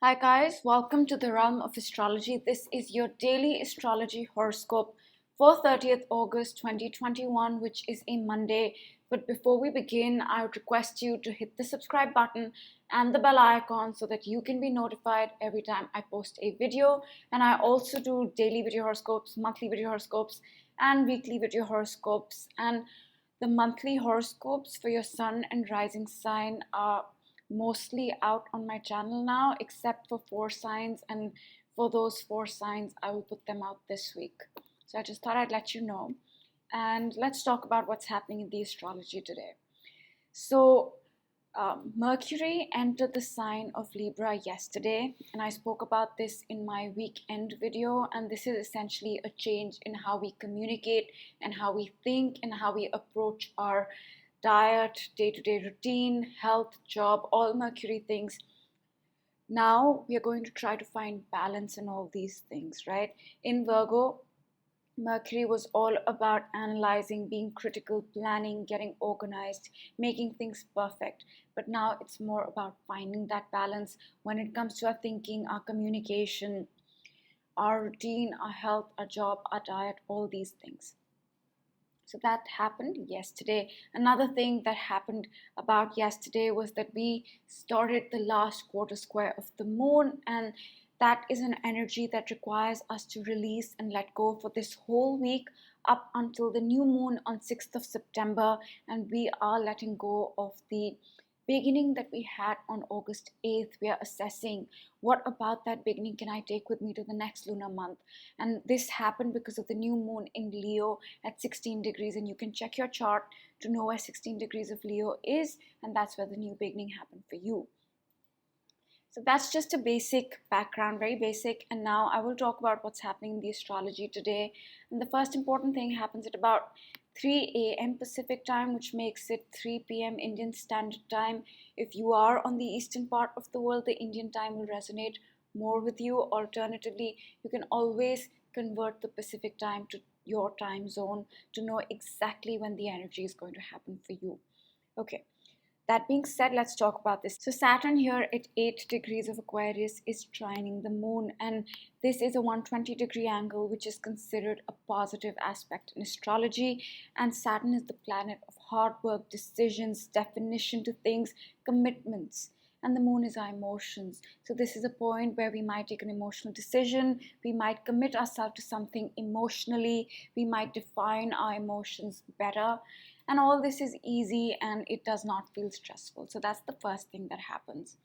Hi guys, welcome to the realm of astrology. This is your daily astrology horoscope for 30th August 2021, which is a Monday. But before we begin, I would request you to hit the subscribe button and the bell icon so that you can be notified every time I post a video. And I also do daily video horoscopes, monthly video horoscopes, and weekly video horoscopes. And the monthly horoscopes for your sun and rising sign are mostly out on my channel now, except for four signs, and for those four signs I will put them out this week. So I just thought I'd let you know, and let's talk about what's happening in the astrology today. So Mercury entered the sign of Libra yesterday, and I spoke about this in my weekend video. And this is essentially a change in how we communicate and how we think and how we approach our diet, day-to-day routine, health, job, all Mercury things. Now we are going to try to find balance in all these things, right? In Virgo, Mercury was all about analyzing, being critical, planning, getting organized, making things perfect. But now it's more about finding that balance when it comes to our thinking, our communication, our routine, our health, our job, our diet, all these things. So that happened yesterday. Another thing that happened about yesterday was that we started the last quarter square of the moon, and that is an energy that requires us to release and let go for this whole week up until the new moon on 6th of September. And we are letting go of the beginning that we had on August 8th. We are assessing what about that beginning can I take with me to the next lunar month. And this happened because of the new moon in Leo at 16 degrees. And you can check your chart to know where 16 degrees of Leo is. And that's where the new beginning happened for you. So that's just a basic background, very basic. And now I will talk about what's happening in the astrology today. And the first important thing happens at about 3 a.m. Pacific time, which makes it 3 p.m. Indian Standard Time. If you are on the eastern part of the world, the Indian time will resonate more with you. Alternatively, you can always convert the Pacific time to your time zone to know exactly when the energy is going to happen for you. Okay. That being said, let's talk about this. So Saturn here at 8 degrees of Aquarius is trining the moon, and this is a 120-degree angle, which is considered a positive aspect in astrology. And Saturn is the planet of hard work, decisions, definition to things, commitments. And the moon is our emotions. So this is a point where we might take an emotional decision, we might commit ourselves to something emotionally, we might define our emotions better. And all this is easy and it does not feel stressful. So that's the first thing that happens.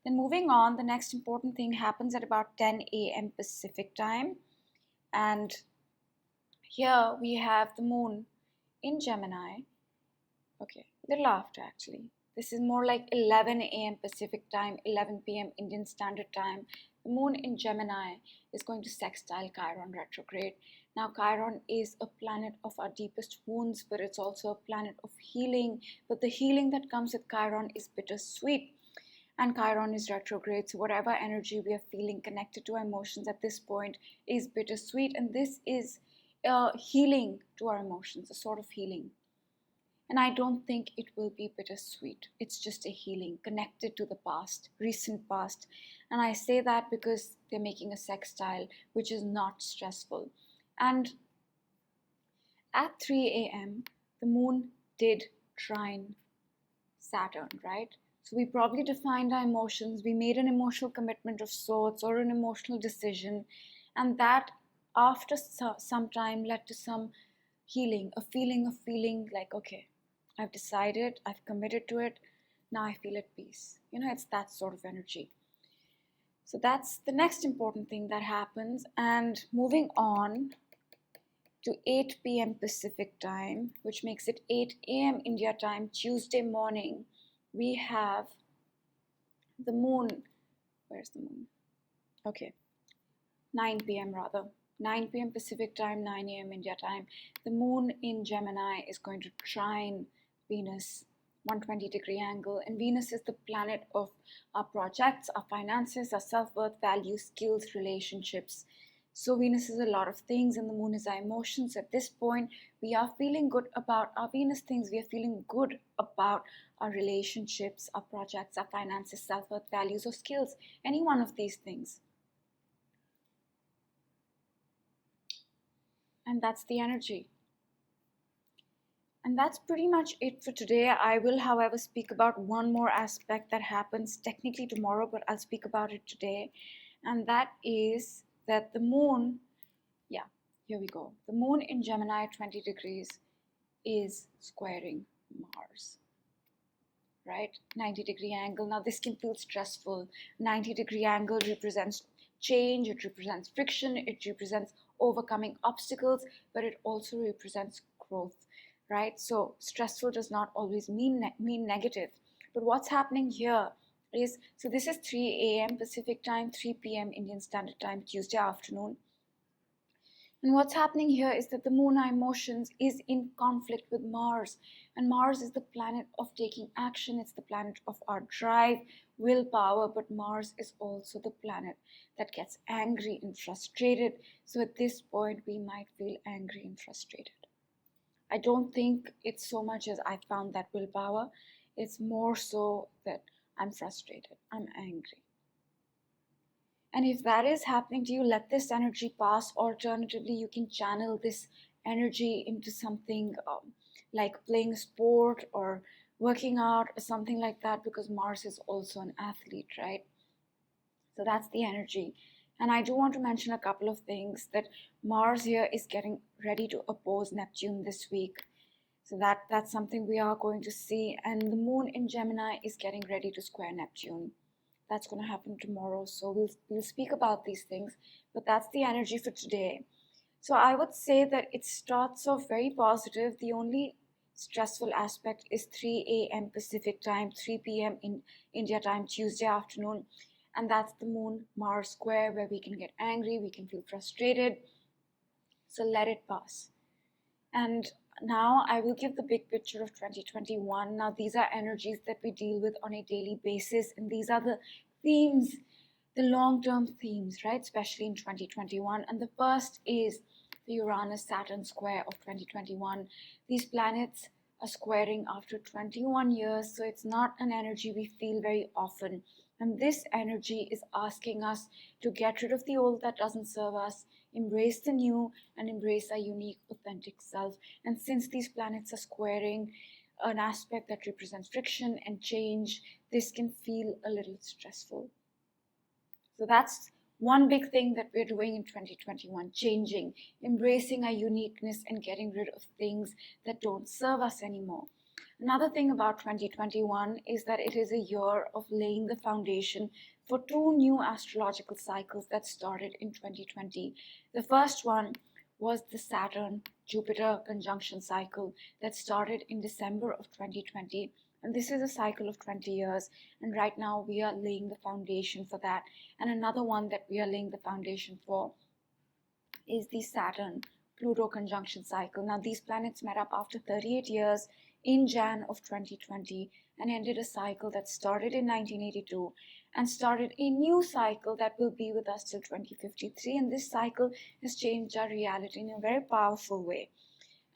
Then moving on, the next important thing happens at about 10 a.m. Pacific time. And here we have the moon in Gemini. Okay, a little after actually. This is more like 11 a.m. Pacific time, 11 p.m. Indian Standard Time. The moon in Gemini is going to sextile Chiron retrograde. Now, Chiron is a planet of our deepest wounds, but it's also a planet of healing. But the healing that comes with Chiron is bittersweet. And Chiron is retrograde, so whatever energy we are feeling connected to our emotions at this point is bittersweet. And this is healing to our emotions, a sort of healing. And I don't think it will be bittersweet. It's just a healing connected to the past, recent past. And I say that because they're making a sextile, which is not stressful. And at 3 a.m., the moon did trine Saturn, right? So we probably defined our emotions. We made an emotional commitment of sorts or an emotional decision. And that, after some time, led to some healing, a feeling of feeling like, okay, I've decided, I've committed to it, now I feel at peace. It's that sort of energy. So that's the next important thing that happens. And moving on to 8 p.m. Pacific time, which makes it 8 a.m. India time, Tuesday morning, we have the moon. Where's the moon? Okay, 9 p.m. rather. 9 p.m. Pacific time, 9 a.m. India time. The moon in Gemini is going to trine Venus, 120-degree angle. And Venus is the planet of our projects, our finances, our self-worth, values, skills, relationships. So Venus is a lot of things and the moon is our emotions. At this point, we are feeling good about our Venus things. We are feeling good about our relationships, our projects, our finances, self-worth, values, or skills, any one of these things. And that's the energy. And that's pretty much it for today. I will, however, speak about one more aspect that happens technically tomorrow, but I'll speak about it today. And that is that the moon, yeah, here we go. The moon in Gemini 20 degrees is squaring Mars, right? 90-degree angle. Now, this can feel stressful. 90-degree angle represents change, it represents friction, it represents overcoming obstacles, but it also represents growth, right? So stressful does not always mean negative. But what's happening here is, so this is 3 a.m. Pacific time, 3 p.m. Indian Standard Time, Tuesday afternoon. And what's happening here is that the moon, our emotions, is in conflict with Mars. And Mars is the planet of taking action. It's the planet of our drive, willpower. But Mars is also the planet that gets angry and frustrated. So at this point, we might feel angry and frustrated. I don't think it's so much as I found that willpower. It's more so that I'm frustrated, I'm angry. And if that is happening to you, let this energy pass. Alternatively, you can channel this energy into something like playing a sport or working out or something like that, because Mars is also an athlete, right? So that's the energy. And I do want to mention a couple of things, that Mars here is getting ready to oppose Neptune this week. So that's something we are going to see. And the moon in Gemini is getting ready to square Neptune. That's going to happen tomorrow. So we'll speak about these things. But that's the energy for today. So I would say that it starts off very positive. The only stressful aspect is 3 a.m. Pacific time, 3 p.m. in India time, Tuesday afternoon. And that's the moon Mars square, where we can get angry, we can feel frustrated. So let it pass. And now I will give the big picture of 2021. Now, these are energies that we deal with on a daily basis, and these are the themes, the long-term themes, right? Especially in 2021. And the first is the Uranus-Saturn square of 2021. These planets are squaring after 21 years, so it's not an energy we feel very often. And this energy is asking us to get rid of the old that doesn't serve us, embrace the new, and embrace our unique, authentic self. And since these planets are squaring an aspect that represents friction and change, this can feel a little stressful. So that's one big thing that we're doing in 2021, changing, embracing our uniqueness and getting rid of things that don't serve us anymore. Another thing about 2021 is that it is a year of laying the foundation for two new astrological cycles that started in 2020. The first one was the Saturn-Jupiter conjunction cycle that started in December of 2020. And this is a cycle of 20 years. And right now we are laying the foundation for that. And another one that we are laying the foundation for is the Saturn-Pluto conjunction cycle. Now, these planets met up after 38 years in Jan of 2020 and ended a cycle that started in 1982 and started a new cycle that will be with us till 2053. And this cycle has changed our reality in a very powerful way.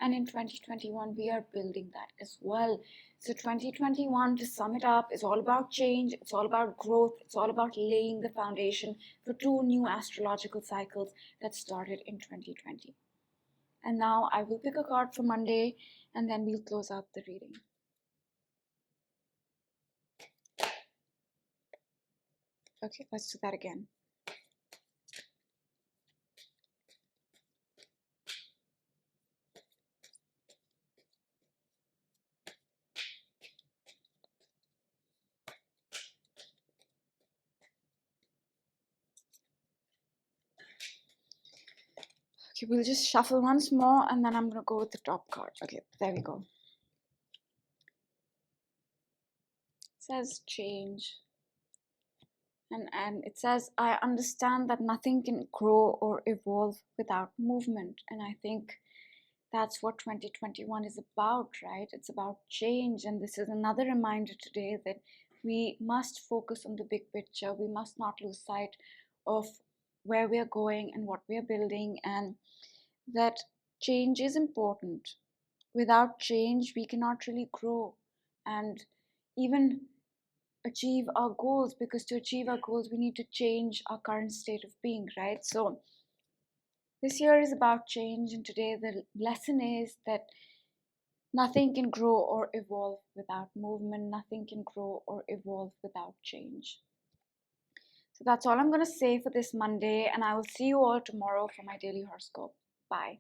And in 2021, we are building that as well. So 2021, to sum it up, is all about change, it's all about growth, it's all about laying the foundation for two new astrological cycles that started in 2020. And now I will pick a card for Monday, and then we'll close out the reading. Okay, let's do that again. Okay, we'll just shuffle once more, and then I'm going to go with the top card. Okay, there we go. It says change. And it says, I understand that nothing can grow or evolve without movement. And I think that's what 2021 is about, right? It's about change. And this is another reminder today that we must focus on the big picture. We must not lose sight of where we are going and what we are building, and that change is important. Without change, we cannot really grow and even achieve our goals, because to achieve our goals, we need to change our current state of being, right? So, this year is about change, and today the lesson is that nothing can grow or evolve without movement, nothing can grow or evolve without change. So, that's all I'm going to say for this Monday, and I will see you all tomorrow for my daily horoscope. Bye.